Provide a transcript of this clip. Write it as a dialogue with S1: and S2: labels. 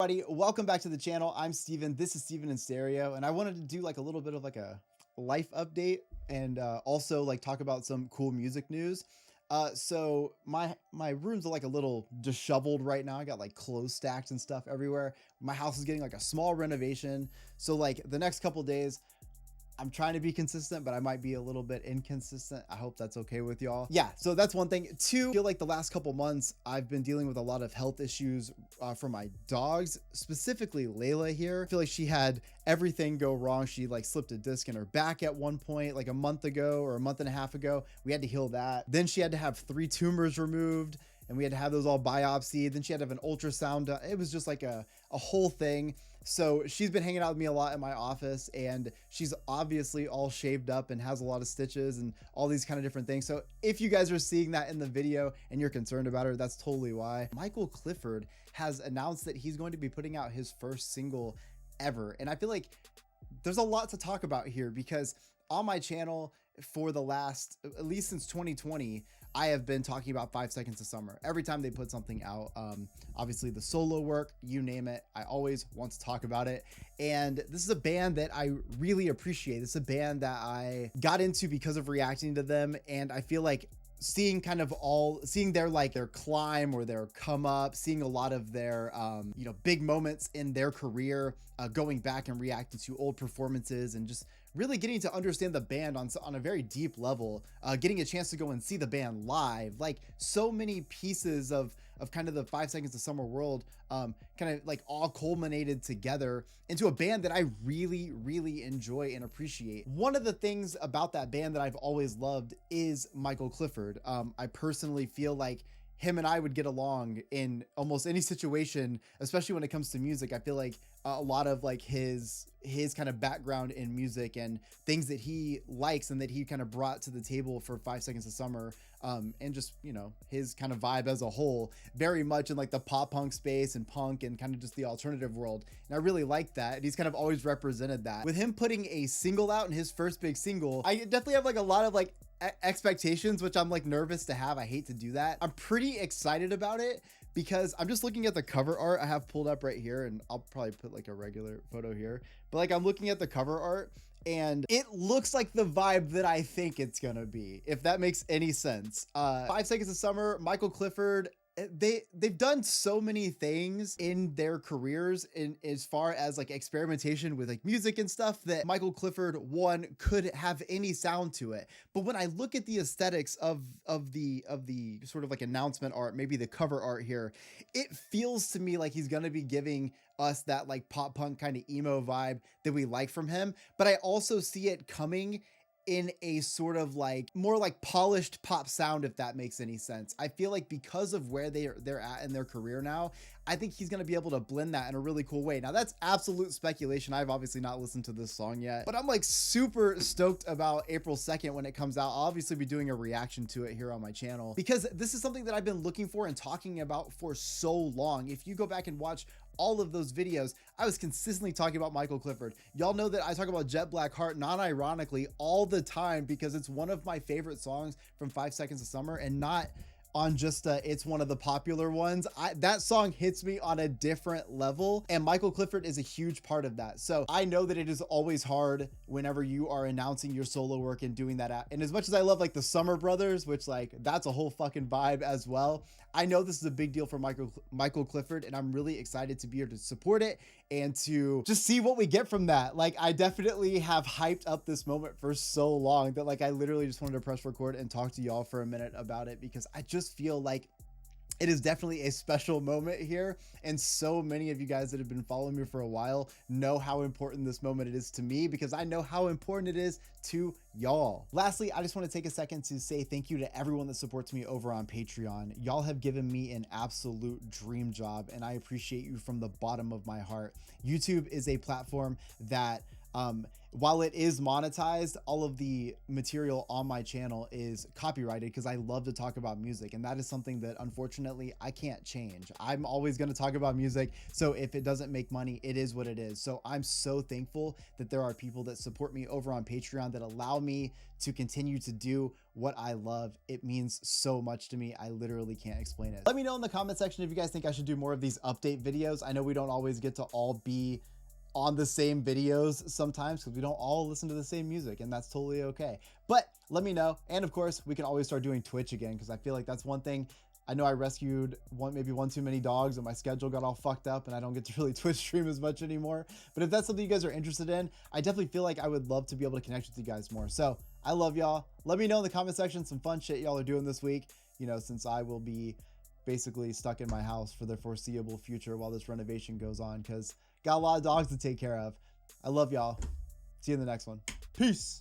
S1: Everybody, welcome back to the channel. I'm Steven. This is Steven in Stereo, and I wanted to do like a little bit of like a life update and also like talk about some cool music news. So my rooms are like a little disheveled right now. I got like clothes stacked and stuff everywhere. My house is getting like a small renovation. So like the next couple days, I'm trying to be consistent, but I might be a little bit inconsistent. I hope that's okay with y'all. Yeah, so that's one thing. Two, I feel like the last couple months, I've been dealing with a lot of health issues for my dogs, specifically Layla here. I feel like she had everything go wrong. She like slipped a disc in her back at one point, like a month ago or a month and a half ago. We had to heal that. Then she had to have 3 tumors removed, and we had to have those all biopsied. Then she had to have an ultrasound done. It was just like a whole thing. So she's been hanging out with me a lot in my office, and she's obviously all shaved up and has a lot of stitches and all these kind of different things. So if you guys are seeing that in the video and you're concerned about her, that's totally why. Michael Clifford has announced that he's going to be putting out his first single ever. And I feel like there's a lot to talk about here because on my channel for the last, at least since 2020, I have been talking about 5 Seconds of Summer. Every time they put something out, obviously the solo work, you name it, I always want to talk about it. And this is a band that I really appreciate. This is a band that I got into because of reacting to them. And I feel like seeing their climb or their come up, seeing a lot of their big moments in their career, going back and reacting to old performances and just really getting to understand the band on a very deep level, getting a chance to go and see the band live, like so many pieces of kind of the 5 Seconds of Summer world, kind of like all culminated together into a band that I really, really enjoy and appreciate. One of the things about that band that I've always loved is Michael Clifford. I personally feel like him and I would get along in almost any situation, especially when it comes to music. I feel like a lot of like his kind of background in music and things that he likes and that he kind of brought to the table for 5 Seconds of Summer, and just, you know, his kind of vibe as a whole, very much in like the pop punk space and punk and kind of just the alternative world. And I really like that. And he's kind of always represented that. With him putting a single out in his first big single, I definitely have like a lot of like expectations, which I'm like nervous to have. I hate to do that. I'm pretty excited about it because I'm just looking at the cover art I have pulled up right here, and I'll probably put like a regular photo here, but like I'm looking at the cover art and it looks like the vibe that I think it's gonna be, if that makes any sense. 5 Seconds of Summer, Michael Clifford, they've done so many things in their careers in as far as like experimentation with like music and stuff that Michael Clifford one could have any sound to it. But when I look at the aesthetics of the sort of like announcement art, maybe the cover art here, it feels to me like he's gonna be giving us that like pop punk kind of emo vibe that we like from him. But I also see it coming in a sort of like more like polished pop sound, if that makes any sense. I feel like because of where they're at in their career now, I think he's going to be able to blend that in a really cool way. Now that's absolute speculation. I've obviously not listened to this song yet, but I'm like super stoked about April 2nd when it comes out. I'll obviously be doing a reaction to it here on my channel because this is something that I've been looking for and talking about for so long. If you go back and watch all of those videos, I was consistently talking about Michael Clifford. Y'all know that I talk about Jet Black Heart non-ironically all the time because it's one of my favorite songs from 5 Seconds of Summer, and not on just it's one of the popular ones. That song hits me on a different level, and Michael Clifford is a huge part of that. So I know that it is always hard whenever you are announcing your solo work and doing that. And as much as I love like the Summer Brothers, which like that's a whole fucking vibe as well, I know this is a big deal for Michael Clifford, and I'm really excited to be here to support it and to just see what we get from that. Like I definitely have hyped up this moment for so long that like I literally just wanted to press record and talk to y'all for a minute about it because I just feel like it is definitely a special moment here, and so many of you guys that have been following me for a while know how important this moment it is to me because I know how important it is to y'all. Lastly, I just want to take a second to say thank you to everyone that supports me over on Patreon. Y'all have given me an absolute dream job, and I appreciate you from the bottom of my heart. YouTube is a platform that While it is monetized, all of the material on my channel is copyrighted because I love to talk about music, and that is something that unfortunately I can't change. I'm always going to talk about music, so if it doesn't make money, it is what it is. So I'm so thankful that there are people that support me over on Patreon that allow me to continue to do what I love. It means so much to me. I literally can't explain it. Let me know in the comment section if you guys think I should do more of these update videos. I know we don't always get to all be on the same videos sometimes because we don't all listen to the same music, and that's totally okay. But let me know. And of course, we can always start doing Twitch again because I feel like that's one thing. I know I rescued maybe one too many dogs and my schedule got all fucked up and I don't get to really Twitch stream as much anymore. But if that's something you guys are interested in, I definitely feel like I would love to be able to connect with you guys more. So I love y'all. Let me know in the comment section some fun shit y'all are doing this week, you know, since I will be basically stuck in my house for the foreseeable future while this renovation goes on because got a lot of dogs to take care of. I love y'all. See you in the next one. Peace.